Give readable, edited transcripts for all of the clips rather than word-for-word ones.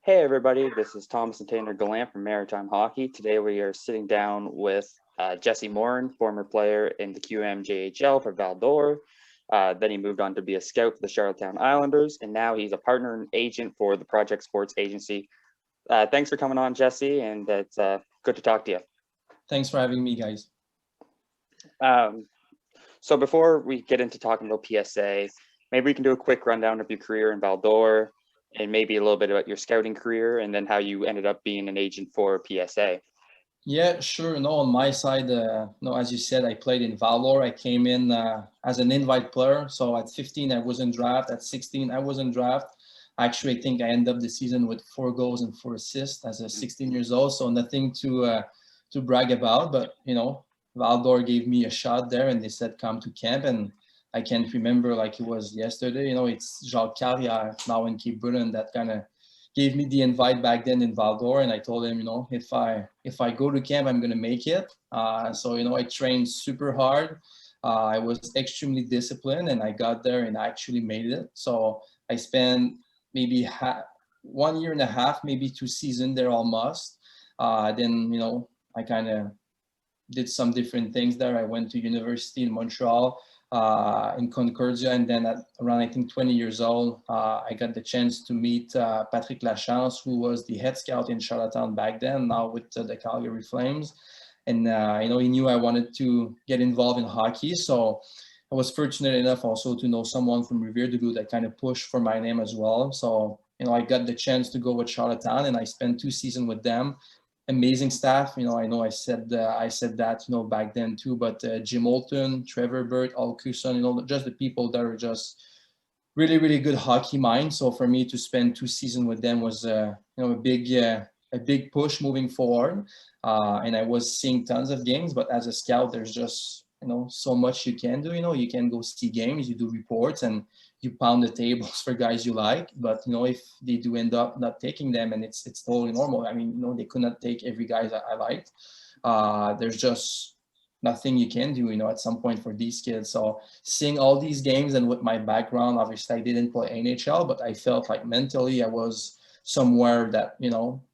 Hey everybody, this is Thomas and Tanner Gallant from Maritime Hockey. Today we are sitting down with Jessy Morin, former player in the QMJHL for Val-d'Or. Then he moved on to be a scout for the Charlottetown Islanders, and now he's a partner and agent for the Project Sports Agency. Thanks for coming on, Jessy, and it's good to talk to you. Thanks for having me, guys. So before we get into talking about PSA, maybe we can do a quick rundown of your career in Val-d'Or and maybe a little bit about your scouting career and then how you ended up being an agent for PSA. Yeah, sure. No, on my side, no, as you said, I played in Val-d'Or. I came in as an invite player. So at 15, I wasn't drafted. At 16, I wasn't drafted. Actually, I think I ended up the season with 4 goals and 4 assists as a 16 years old. So nothing to brag about. But Val-d'Or gave me a shot there, and they said come to camp. And I can't remember like it was yesterday. It's Jacques Carrière now in Cape Breton that kind of gave me the invite back then in Val-d'Or, and I told him, if I go to camp, I'm gonna make it. So I trained super hard. I was extremely disciplined, and I got there and I actually made it. So I spent maybe 1 year and a half, maybe 2 seasons there almost. Then I kind of did some different things there. I went to university in Montreal, in Concordia, and then at around I think 20 years old, I got the chance to meet Patrick Lachance, who was the head scout in Charlottetown back then, now with the Calgary Flames. And he knew I wanted to get involved in hockey, so I was fortunate enough also to know someone from Rivière-du-Loup that kind of pushed for my name as well. So I got the chance to go with Charlottetown, and I spent 2 seasons with them. Amazing staff. I know I said that back then too, but Jim Olton, Trevor Burt, Al Cuson, just the people that are just really, really good hockey minds. So for me to spend 2 seasons with them was a big push moving forward. And I was seeing tons of games, but as a scout, there's just so much you can do. You can go see games, you do reports, and you pound the tables for guys you like. But if they do end up not taking them, and it's totally normal. I mean, they could not take every guy that I liked. There's just nothing you can do, at some point for these kids. So seeing all these games, and with my background, obviously I didn't play NHL, but I felt like mentally I was somewhere that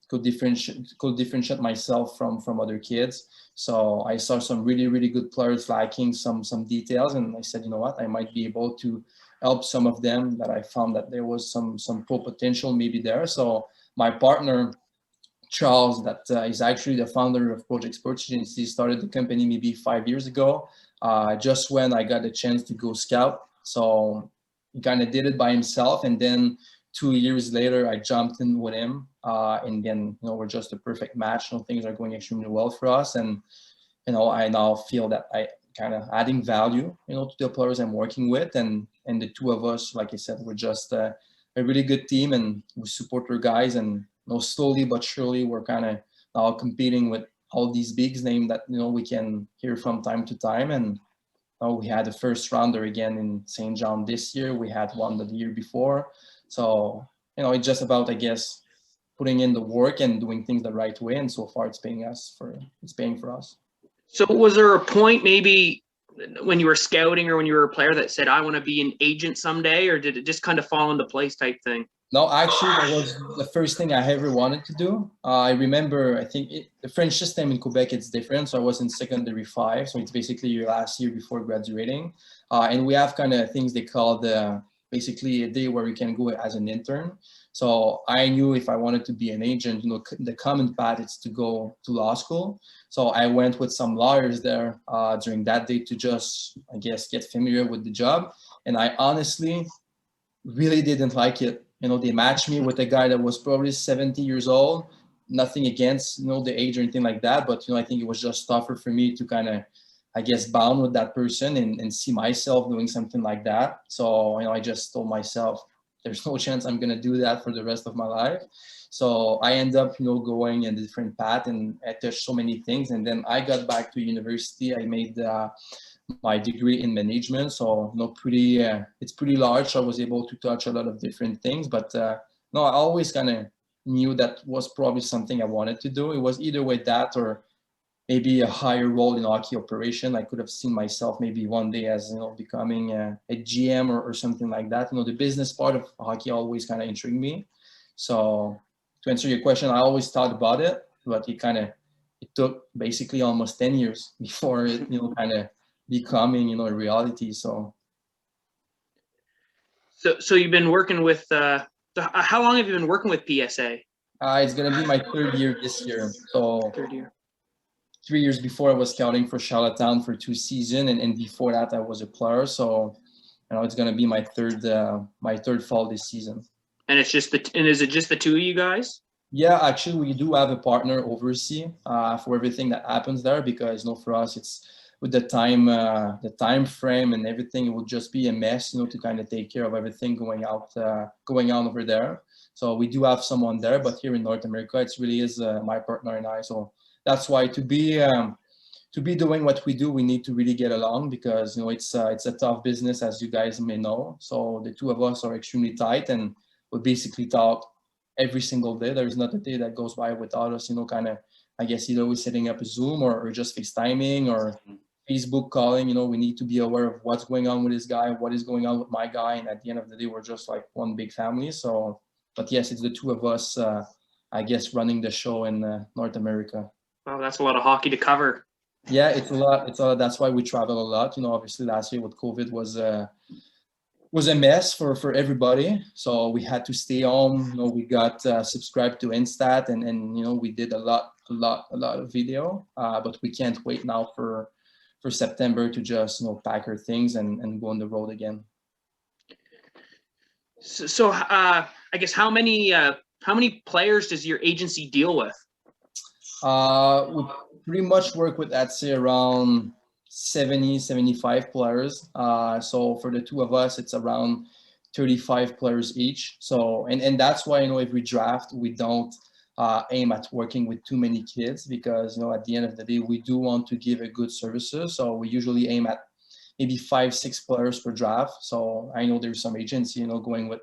could differentiate myself from other kids. So I saw some really, really good players lacking some details, and I said, you know what, I might be able to help some of them that I found that there was some pro potential maybe there. So my partner Charles, that is actually the founder of Project Sports Agency, started the company maybe 5 years ago, just when I got the chance to go scout. So he kind of did it by himself, and then 2 years later, I jumped in with him, and then we're just a perfect match. Things are going extremely well for us, and I now feel that I kind of adding value, to the players I'm working with, and the two of us, like I said, we're just a really good team, and we support our guys, and slowly but surely we're kind of now competing with all these bigs name that we can hear from time to time. And we had a first rounder again in St. John this year. We had one the year before. So it's just about, I guess, putting in the work and doing things the right way. And so far, it's paying for us. So was there a point maybe when you were scouting or when you were a player that said, I want to be an agent someday, or did it just kind of fall into place type thing? No, actually, that was the first thing I ever wanted to do. I remember, I think the French system in Quebec, it's different. So I was in secondary 5. So it's basically your last year before graduating. And we have kind of things they call basically a day where you can go as an intern. So I knew if I wanted to be an agent, the common path is to go to law school. So I went with some lawyers there during that day to just, I guess, get familiar with the job. And I honestly really didn't like it. They matched me with a guy that was probably 70 years old. Nothing against, the age or anything like that. But, I think it was just tougher for me to kind of, I guess, bound with that person and see myself doing something like that. So, I just told myself, there's no chance I'm going to do that for the rest of my life. So I end up, going in a different path, and I touched so many things. And then I got back to university. I made my degree in management, so it's pretty large. So I was able to touch a lot of different things, but I always kind of knew that was probably something I wanted to do. It was either way that, or maybe a higher role in hockey operation. I could have seen myself maybe one day as becoming a GM or something like that. The business part of hockey always kind of intrigued me. So to answer your question, I always thought about it, but it took basically almost 10 years before it, kind of becoming, a reality. So you've been working with, how long have you been working with PSA? it's going to be my 3rd year this year. So 3rd year. 3 years before I was scouting for Charlottetown for 2 seasons, and before that I was a player. So, it's going to be my third fall this season. And is it just the 2 of you guys? Yeah, actually, we do have a partner overseas for everything that happens there, because for us it's with the time frame and everything, it would just be a mess, to kind of take care of everything going on over there. So we do have someone there, but here in North America, it really is my partner and I. So that's why to be doing what we do, we need to really get along, because it's a tough business, as you guys may know. So the 2 of us are extremely tight, and we basically talk every single day. There's not a day that goes by without us, kind of, I guess, either we're setting up a Zoom or just FaceTiming or Facebook calling. We need to be aware of what's going on with this guy, what is going on with my guy. And at the end of the day, we're just like one big family. So, but yes, it's the 2 of us, I guess, running the show in North America. Wow, that's a lot of hockey to cover. Yeah, it's a lot. That's why we travel a lot. Obviously last year with COVID was a mess for everybody. So we had to stay home. We got subscribed to Instat, and we did a lot of video. But we can't wait now for September to just pack our things and go on the road again. So I guess how many players does your agency deal with? We pretty much work with, I'd say, around 75 players. So for the 2 of us, it's around 35 players each. So, and that's why, every draft, we don't aim at working with too many kids, because, at the end of the day, we do want to give a good services. So we usually aim at maybe 5-6 players per draft. So I know there's some agency, going with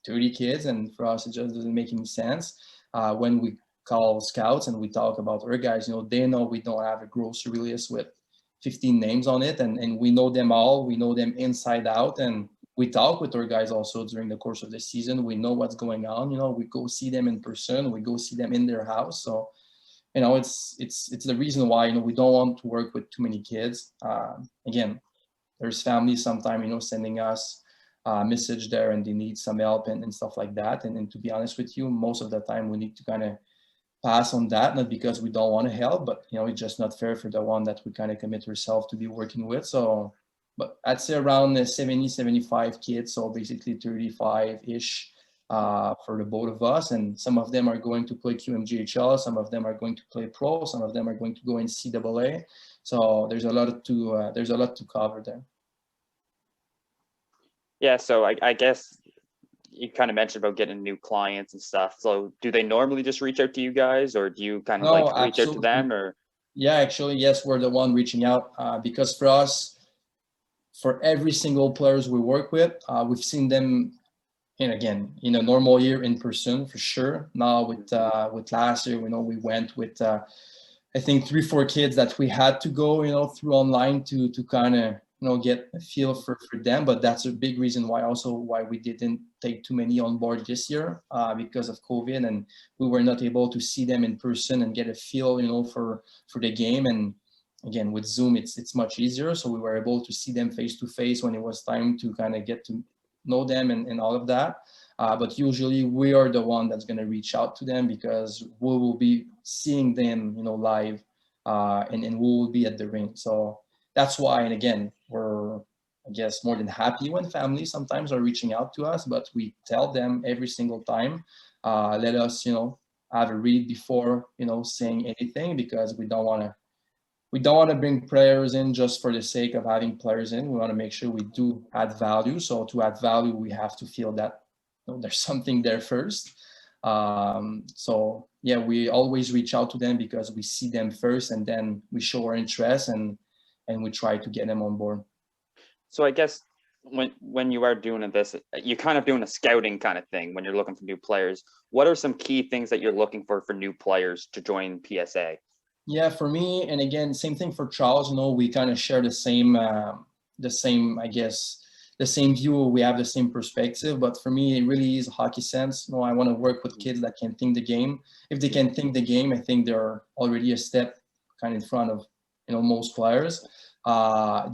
30 kids, and for us, it just doesn't make any sense. When we call scouts and we talk about our guys, they know we don't have a grocery list with 15 names on it, and we know them all. We know them inside out, and we talk with our guys also during the course of the season. We know what's going on. We go see them in person. We go see them in their house. So, it's the reason why we don't want to work with too many kids. Again, there's families sometimes sending us a message there, and they need some help and stuff like that. And to be honest with you, most of the time we need to kind of pass on that, not because we don't want to help, but it's just not fair for the one that we kind of commit ourselves to be working with. So, but I'd say around 75 kids, so basically 35-ish for the both of us. And some of them are going to play QMJHL, some of them are going to play pro, some of them are going to go in CAA. So there's a lot to cover there. Yeah, so I guess you kind of mentioned about getting new clients and stuff. So do they normally just reach out to you guys, or do you kind of reach out to them? Or yeah, actually, yes, we're the one reaching out, because for us, for every single players we work with, we've seen them in a normal year in person for sure. Now with last year, we went with I think 3-4 kids that we had to go through online to kind of get a feel for them. But that's a big reason why we didn't take too many on board this year, because of COVID, and we were not able to see them in person and get a feel for the game. And again, with Zoom, it's much easier. So we were able to see them face to face when it was time to kind of get to know them and all of that. But usually we are the one that's going to reach out to them, because we will be seeing them live, and we will be at the rink. So that's why, and again, we're, I guess, more than happy when families sometimes are reaching out to us, but we tell them every single time, let us, have a read before, saying anything, because we don't want to bring players in just for the sake of having players in. We want to make sure we do add value. So to add value, we have to feel that there's something there first. So yeah, we always reach out to them because we see them first, and then we show our interest and we try to get them on board. So I guess when you are doing this, you're kind of doing a scouting kind of thing when you're looking for new players. What are some key things that you're looking for new players to join PSA? Yeah, for me, and again, same thing for Charles. We kind of share the same, I guess, the same view, we have the same perspective. But for me, it really is hockey sense. You know, I want to work with kids that can think the game. If they can think the game, I think they're already a step kind of in front of, you know, most players.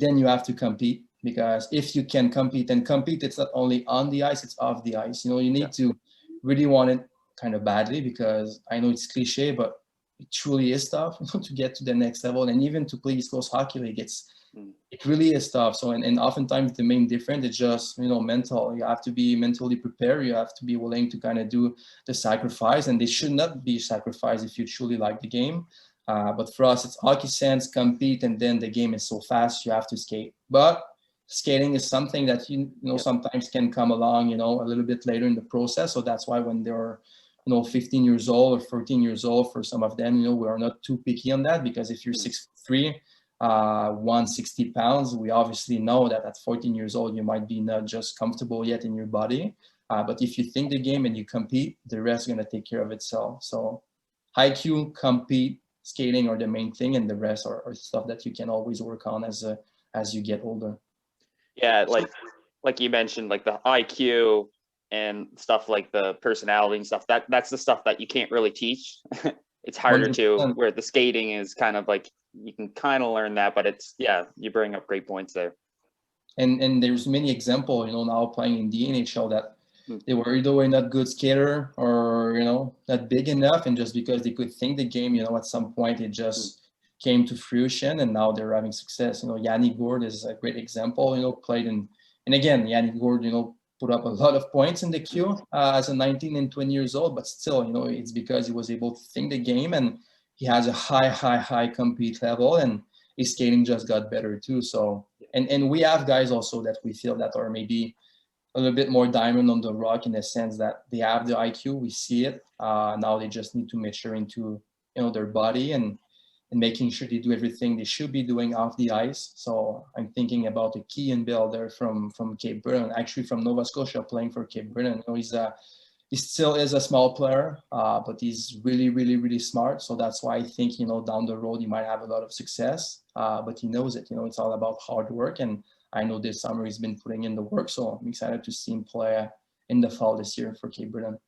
Then you have to compete, because if you can compete, and compete, it's not only on the ice, it's off the ice. You know, you need to really want it kind of badly, because I know it's cliche, but it truly is tough to get to the next level. And even to play East Coast Hockey League, it really is tough. So, and oftentimes the main difference is just, you know, mental. You have to be mentally prepared. You have to be willing to kind of do the sacrifice, and they should not be sacrificed if you truly like the game. But for us, it's hockey sense, compete, and then the game is so fast, you have to skate. But skating is something that, you know, sometimes can come along, you know, a little bit later in the process. So that's why when they're, you know, 15 years old or 14 years old, for some of them, you know, we are not too picky on that, because if you're 6'3", 160 pounds, we obviously know that at 14 years old, you might be not just comfortable yet in your body. But if you think the game and you compete, the rest is going to take care of itself. So high Q, compete, skating are the main thing, and the rest are stuff that you can always work on as you get older. Yeah, like you mentioned, like the IQ and stuff, like the personality and stuff, that's the stuff that you can't really teach. It's harder 100%. where the skating is kind of like, you can kind of learn that, but it's, you bring up great points there. And there's many examples, you know, now playing in the NHL that they were either way not good skater, or, you know, not big enough, and just because they could think the game, you know, at some point it just came to fruition, and now they're having success. You know, Yanni Gourde is a great example. You know, played in, and again, Yanni Gourde, you know, put up a lot of points in the queue as a 19 and 20 years old, but still, you know, it's because he was able to think the game, and he has a high compete level, and his skating just got better too. So, and we have guys also that we feel that are maybe a little bit more diamond on the rock, in the sense that they have the IQ, we see it. Now they just need to mature into, you know, their body, and making sure they do everything they should be doing off the ice. So I'm thinking about the Kean Bell there from Cape Breton, actually from Nova Scotia, playing for Cape Breton. You know, he still is a small player, but he's really smart. So that's why I think, you know, down the road he might have a lot of success. But he knows it. You know, it's all about hard work, and I know this summer he's been putting in the work. So I'm excited to see him play in the fall this year for Cape Breton.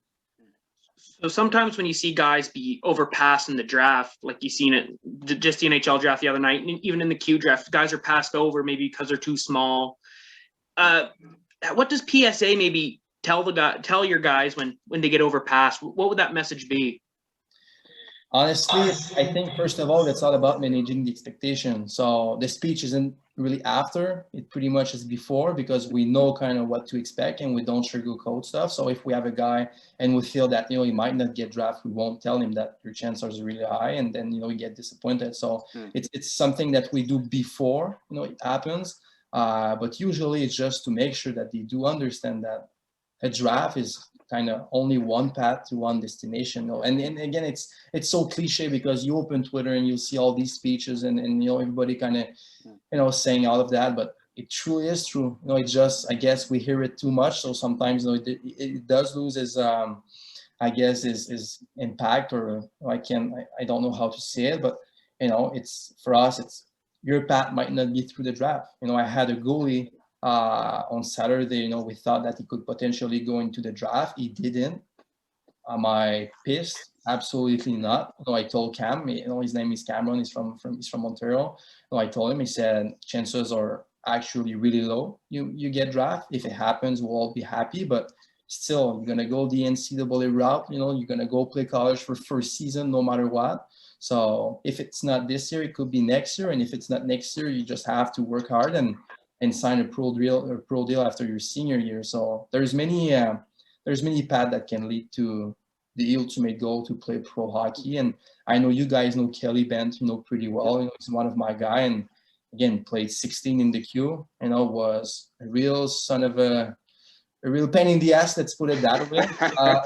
So sometimes when you see guys be overpassed in the draft, like you seen it just the NHL draft the other night, and even in the Q draft, guys are passed over maybe because they're too small. What does PSA maybe tell your guys when they get overpassed? What would that message be? Honestly, I think first of all, it's all about managing the expectation. So the speech isn't really after, it pretty much is before, because we know kind of what to expect, and we don't sugarcoat stuff. So if we have a guy and we feel that, you know, he might not get drafted, we won't tell him that your chances are really high, and then, you know, you get disappointed. So it's something that we do before, you know, it happens. But usually it's just to make sure that they do understand that a draft is kind of only one path to one destination. You know? And again, it's so cliche, because you open Twitter and you'll see all these speeches, and you know, everybody kind of, you know, saying all of that, but it truly is true. You know, it just, I guess we hear it too much. So sometimes, you know, it does lose its, I guess, is impact, or I don't know how to say it, but, you know, it's, for us, it's, your path might not be through the draft. You know, I had a goalie on Saturday, you know, we thought that he could potentially go into the draft. He didn't. Am I pissed? Absolutely not. You know, I told Cam, you know, his name is Cameron, he's from Ontario. You know, I told him, he said, chances are actually really low. You get drafted. If it happens, we'll all be happy, but still, you're gonna go the NCAA route. You know, you're gonna go play college for first season, no matter what. So if it's not this year, it could be next year, and if it's not next year, you just have to work hard and sign a pro deal after your senior year. So there's many paths that can lead to the ultimate goal to play pro hockey. And I know you guys know Kelly Bent, you know, pretty well. You know, he's one of my guy, and again, played 16 in the queue. You know, was a real son of a real pain in the ass, let's put it that way.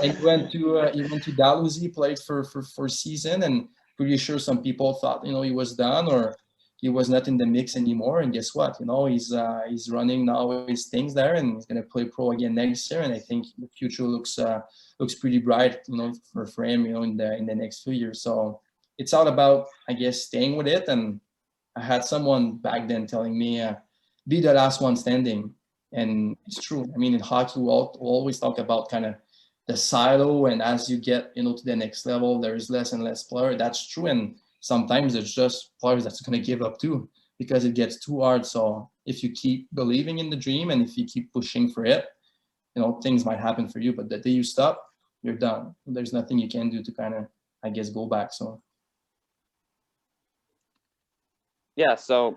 And he went to Dalhousie, played for season, and pretty sure some people thought, you know, he was done, or he was not in the mix anymore. And guess what? You know, he's running now his things there, and he's gonna play pro again next year. And I think the future looks pretty bright, you know, for him, you know, in the next few years. So it's all about, I guess, staying with it. And I had someone back then telling me, be the last one standing. And it's true. I mean, in hockey, we always talk about kind of the silo, and as you get, you know, to the next level, there is less and less player. That's true. And sometimes there's just players that's going to give up too because it gets too hard. So if you keep believing in the dream and if you keep pushing for it, you know, things might happen for you. But the day you stop, you're done. There's nothing you can do to kind of, I guess, go back. So Yeah, so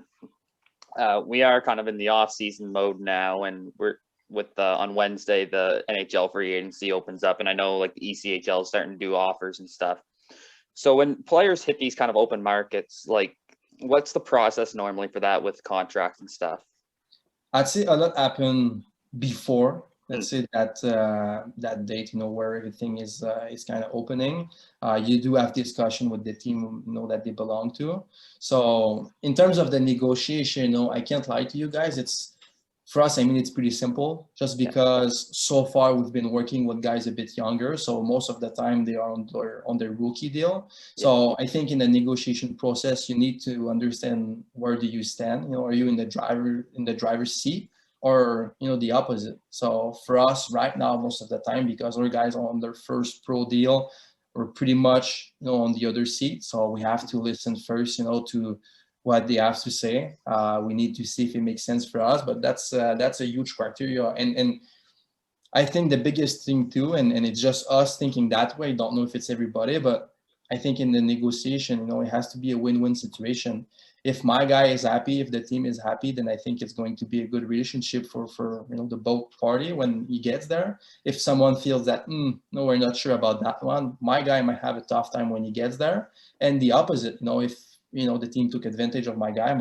we are kind of in the off-season mode now, and we're with on Wednesday the NHL free agency opens up, and I know like the ECHL is starting to do offers and stuff. So when players hit these kind of open markets, like what's the process normally for that with contracts and stuff? I'd say a lot happened before. Let's say that that date, you know, where everything is kind of opening. You do have discussion with the team, you know, that they belong to. So in terms of the negotiation, you know, I can't lie to you guys. It's for us. I mean, it's pretty simple. Just because so far we've been working with guys a bit younger, so most of the time they are on their rookie deal. So I think in the negotiation process, you need to understand where do you stand. You know, are you in the driver's seat? Or, you know, the opposite. So for us right now, most of the time, because our guys are on their first pro deal, we're pretty much, you know, on the other seat. So we have to listen first, you know, to what they have to say. We need to see if it makes sense for us, but that's a huge criteria. And I think the biggest thing too, and it's just us thinking that way, don't know if it's everybody, but I think in the negotiation, you know, it has to be a win-win situation. If my guy is happy, if the team is happy, then I think it's going to be a good relationship for you know, the both party when he gets there. If someone feels that no, we're not sure about that one, my guy might have a tough time when he gets there. And the opposite, you know, if you know the team took advantage of my guy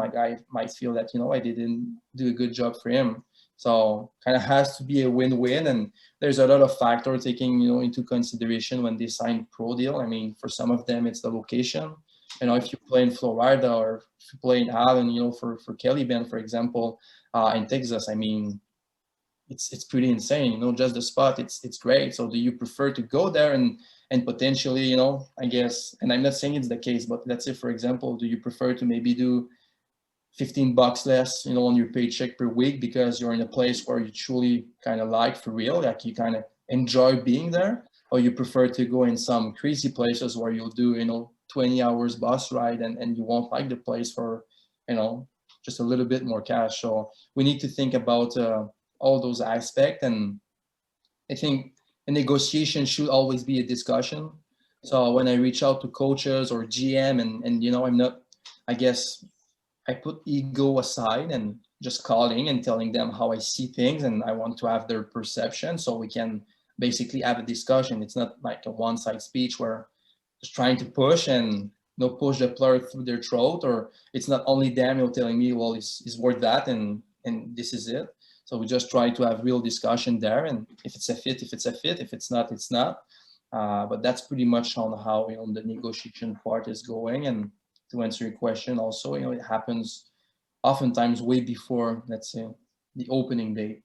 might feel that, you know, I didn't do a good job for him. So kind of has to be a win-win, and there's a lot of factors taking, you know, into consideration when they sign pro deal. I mean, for some of them, it's the location. You know, if you play in Florida or if you play in Allen, you know, for Kelly Ben, for example, in Texas, I mean, it's pretty insane. You know, just the spot, it's great. So do you prefer to go there and potentially, you know, I guess, and I'm not saying it's the case, but let's say, for example, do you prefer to maybe do $15 less, you know, on your paycheck per week because you're in a place where you truly kind of like for real, like you kind of enjoy being there, or you prefer to go in some crazy places where you'll do, you know, 20 hours bus ride and you won't like the place for, you know, just a little bit more cash. So we need to think about all those aspects, and I think a negotiation should always be a discussion. So when I reach out to coaches or GM and you know, I'm not, I guess, I put ego aside and just calling and telling them how I see things, and I want to have their perception so we can basically have a discussion. It's not like a one-side speech where just trying to push and, you know, push the player through their throat, or it's not only them, you know, telling me, well, it's worth that and this is it. So we just try to have real discussion there, and if it's a fit, if it's not, it's not. But that's pretty much on how, you know, the negotiation part is going. And to answer your question also, you know, it happens oftentimes way before, let's say, the opening day.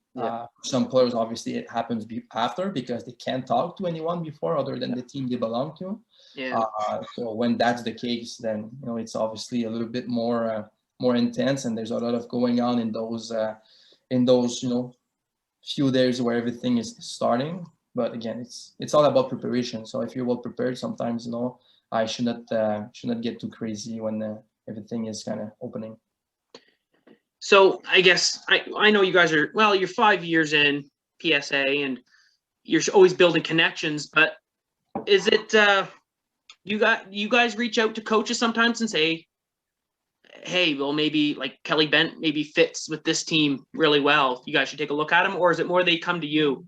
Some players, obviously, it happens after because they can't talk to anyone before other than the team they belong to. So when that's the case, then, you know, it's obviously a little bit more intense, and there's a lot of going on in those you know, few days where everything is starting. But again, it's all about preparation. So if you're well prepared, sometimes, you know, I should not get too crazy when everything is kind of opening. So I guess I know you guys are, well, you're 5 years in PSA and you're always building connections, but is it you guys reach out to coaches sometimes and say, hey, well, maybe like Kelly Bent maybe fits with this team really well, you guys should take a look at him? Or is it more they come to you?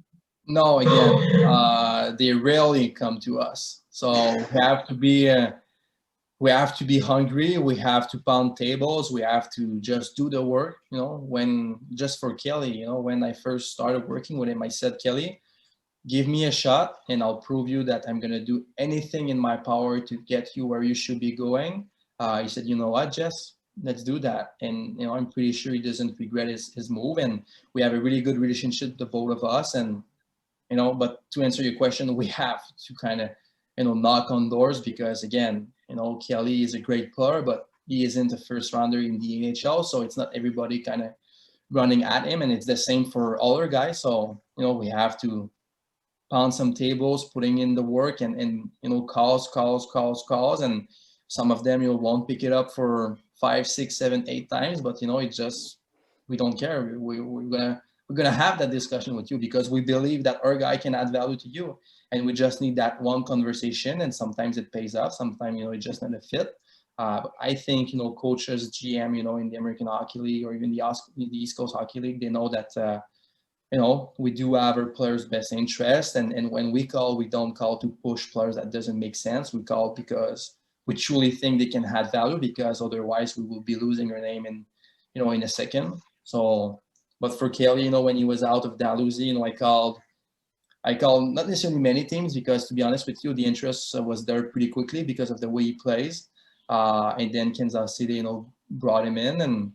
No, again, they rarely come to us. So we have to be hungry. We have to pound tables. We have to just do the work. You know, when just for Kelly, you know, when I first started working with him, I said, Kelly, give me a shot and I'll prove you that I'm gonna do anything in my power to get you where you should be going. He said, you know what, Jess, let's do that. And, you know, I'm pretty sure he doesn't regret his move. And we have a really good relationship, the both of us. And, you know, but to answer your question, we have to kind of, you know, knock on doors because, again, you know, Kelly is a great player, but he isn't a first rounder in the NHL. So it's not everybody kind of running at him, and it's the same for all our guys. So, you know, we have to pound some tables, putting in the work, and you know, calls, and some of them, you know, won't pick it up for 5, 6, 7, 8 times, but you know, it just, we don't care. We're gonna have that discussion with you because we believe that our guy can add value to you, and we just need that one conversation. And sometimes it pays off, sometimes, you know, it's just not a fit. But I think, you know, coaches, GM, you know, in the American Hockey League or even the East Coast Hockey League, they know that you know, we do have our players' best interest, and when we call, we don't call to push players that doesn't make sense. We call because we truly think they can add value, because otherwise we will be losing our name in, you know, in a second. So, but for Kelly, you know, when he was out of Dalhousie, you know, I called not necessarily many teams, because to be honest with you, the interest was there pretty quickly because of the way he plays. And then Kansas City, you know, brought him in, and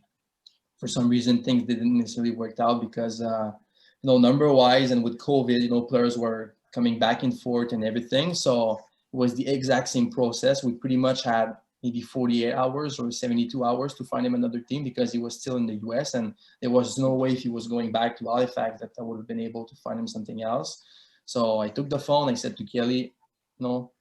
for some reason things didn't necessarily work out because you know, number wise, and with COVID, you know, players were coming back and forth and everything. So it was the exact same process. We pretty much had maybe 48 hours or 72 hours to find him another team, because he was still in the US, and there was no way if he was going back to Halifax that I would have been able to find him something else. So I took the phone, I said to Kelly, you know,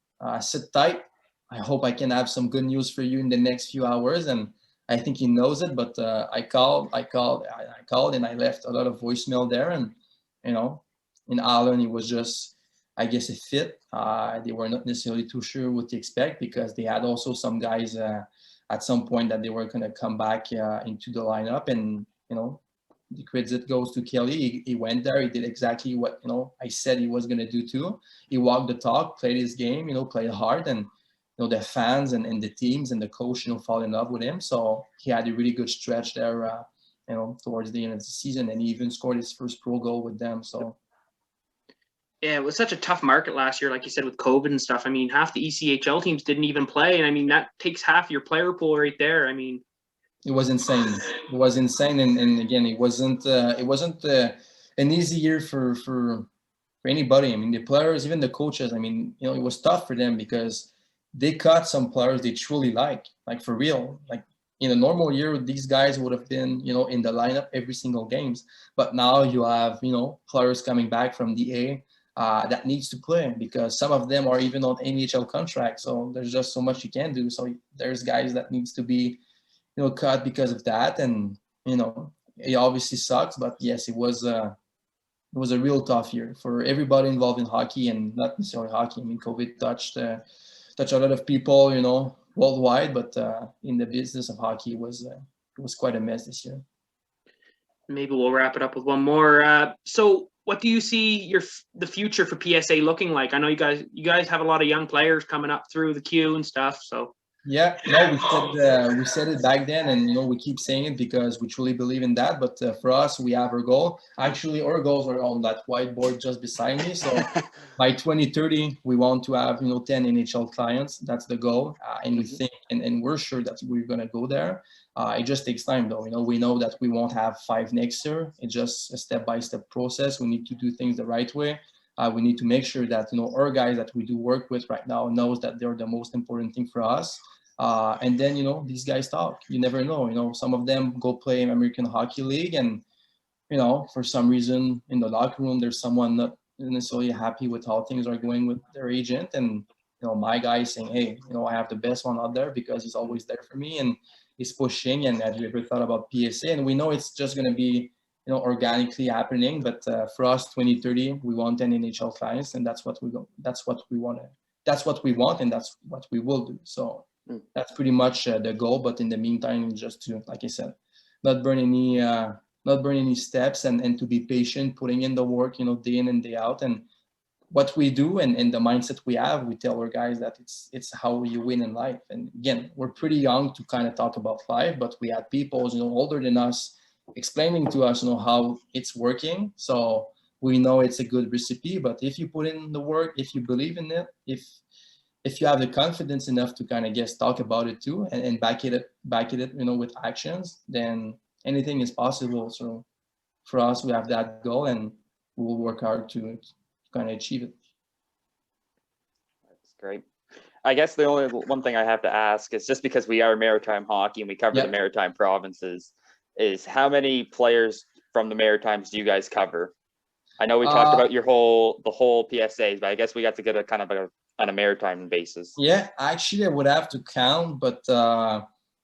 sit tight. I hope I can have some good news for you in the next few hours. And I think he knows it, but I called, and I left a lot of voicemail there. And, you know, in Ireland, it was just, I guess, a fit. They were not necessarily too sure what to expect, because they had also some guys at some point that they were going to come back into the lineup. And, you know, the credit goes to Kelly. He went there. He did exactly what, you know, I said he was going to do too. He walked the talk, played his game, you know, played hard, and you know, the fans and the teams and the coach, you know, fall in love with him. So he had a really good stretch there, you know, towards the end of the season, and he even scored his first pro goal with them. So Yeah, it was such a tough market last year, like you said, with COVID and stuff. I mean, half the ECHL teams didn't even play, and I mean, that takes half your player pool right there. I mean, it was insane. It was insane, and again, it wasn't an easy year for anybody. I mean, the players, even the coaches. I mean, you know, it was tough for them because they cut some players they truly like for real. Like in a normal year, these guys would have been, you know, in the lineup every single games. But now you have, you know, players coming back from the A that needs to play, because some of them are even on NHL contracts. So there's just so much you can do. So there's guys that needs to be, you know, cut because of that. And, you know, it obviously sucks, but yes, it was a real tough year for everybody involved in hockey, and not necessarily hockey. I mean, COVID touched a lot of people, you know, worldwide, but in the business of hockey, it was quite a mess this year. maybe we'll wrap it up with one more. So what do you see the future for PSA looking like? I know you guys have a lot of young players coming up through the queue and stuff. So yeah, no, we said it back then, and you know, we keep saying it because we truly believe in that. But for us, we have our goal. Actually, our goals are on that whiteboard just beside me. So by 2030, we want to have, you know, 10 NHL clients. That's the goal, and we think, and we're sure that we're gonna go there. It just takes time, though. You know, we know that we won't have 5 next year. It's just a step-by-step process. We need to do things the right way. We need to make sure that, you know, our guys that we do work with right now knows that they're the most important thing for us. And then, you know, these guys talk. You never know. You know, some of them go play in American Hockey League, and, you know, for some reason in the locker room, there's someone not necessarily happy with how things are going with their agent. And, you know, my guy is saying, hey, you know, I have the best one out there because he's always there for me, and he's pushing. And have you ever thought about PSA? And we know it's just going to be, you know, organically happening. But for us, 2030, we want 10 NHL clients, and that's what we want, and that's what we will do. So that's pretty much the goal. But in the meantime, just to, like I said, not burn any steps, and to be patient, putting in the work, you know, day in and day out. And what we do, and the mindset we have, we tell our guys that it's how you win in life. And again, we're pretty young to kind of talk about life, but we had people, you know, older than us explaining to us, you know, how it's working. So we know it's a good recipe. But if you put in the work, if you believe in it, if you have the confidence enough to kind of talk about it too, and back it, you know, with actions, then anything is possible. So for us, we have that goal, and we'll work hard to kind of achieve it. That's great. I guess the only one thing I have to ask is, just because we are Maritime Hockey and we cover the Maritime provinces, is how many players from the Maritimes do you guys cover? I know we talked about the whole PSAs, but I guess we got to get a kind of on a Maritime basis. Yeah, actually, I would have to count, but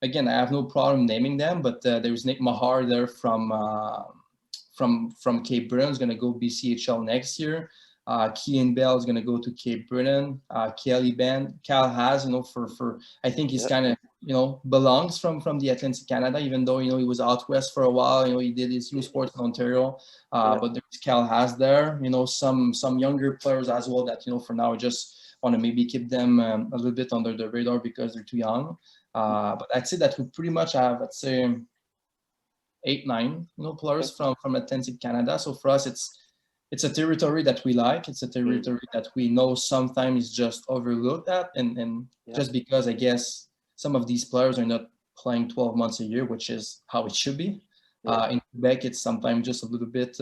again, I have no problem naming them. But there's Nick Mahar there from Cape Breton, is going to go BCHL next year. Kean Bell is going to go to Cape Breton. Kelly Ben, Cal has, for I think he's kind of, belongs from the Atlantic Canada, even though, he was out west for a while. He did his youth sports in Ontario. But there's Cal has there, some younger players as well that, for now, just want to maybe keep them a little bit under the radar because they're too young. But I'd say that we pretty much have, I'd say, 8-9 players from Atlantic Canada. So for us, it's a territory that we like. It's a territory that we know sometimes is just overlooked at, and just because I guess some of these players are not playing 12 months a year, which is how it should be. In Quebec, it's sometimes just a little bit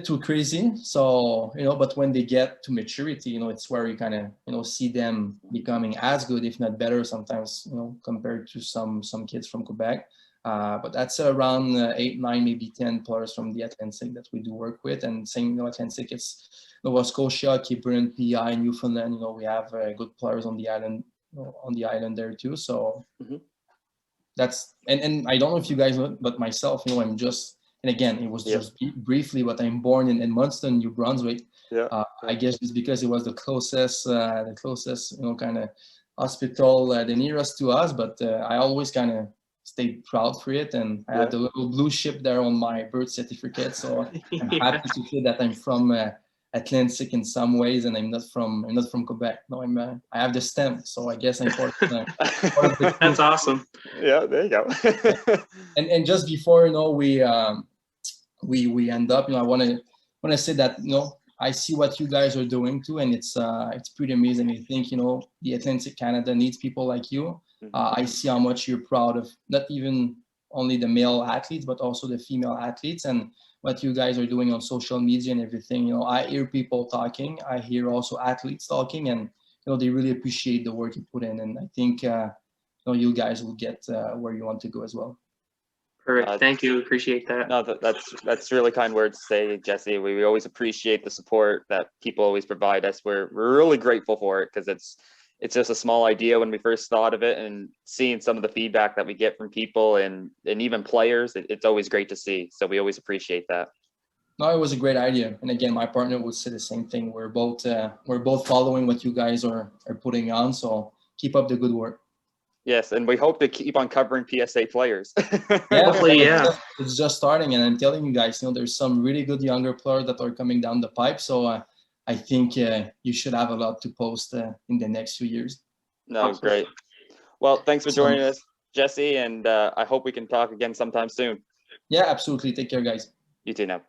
too crazy. So, but when they get to maturity, it's where you kind of, see them becoming as good, if not better, sometimes, compared to some kids from Quebec. But that's around 8, 9, maybe 10 players from the Atlantic that we do work with. And saying Atlantic, it's Nova Scotia, Cape Breton, PI, Newfoundland. We have good players on the island, there too. So that's and I don't know if you guys know, but myself, I'm just, and again, it was just briefly, but I'm born in Munster, New Brunswick. I guess it's because it was the closest, kind of hospital, the nearest to us. But I always kind of stayed proud for it, and I had the little blue ship there on my birth certificate, so I'm happy to say that I'm from Atlantic in some ways, and I'm not from Quebec. No, I have the stamp, so I guess I'm part of the That's awesome. Yeah, there you go. and just before we end up, I want to say that I see what you guys are doing too, and it's pretty amazing. I think the Atlantic Canada needs people like you. I see how much you're proud of not even only the male athletes, but also the female athletes, and what you guys are doing on social media and everything. I hear people talking. I hear also athletes talking, and they really appreciate the work you put in. And I think you guys will get where you want to go as well. Perfect. Thank you. Appreciate that. No, that's really kind words to say, Jesse. We always appreciate the support that people always provide us. We're really grateful for it, because it's just a small idea when we first thought of it, and seeing some of the feedback that we get from people and even players, it's always great to see. So we always appreciate that. No, it was a great idea. And again, my partner would say the same thing. We're both following what you guys are putting on. So keep up the good work. Yes, and we hope to keep on covering PSA players. Hopefully, It's just starting, and I'm telling you guys, there's some really good younger players that are coming down the pipe. So I think you should have a lot to post in the next few years. No, awesome. Great. Well, thanks for joining us, Jesse, and I hope we can talk again sometime soon. Yeah, absolutely. Take care, guys. You too now.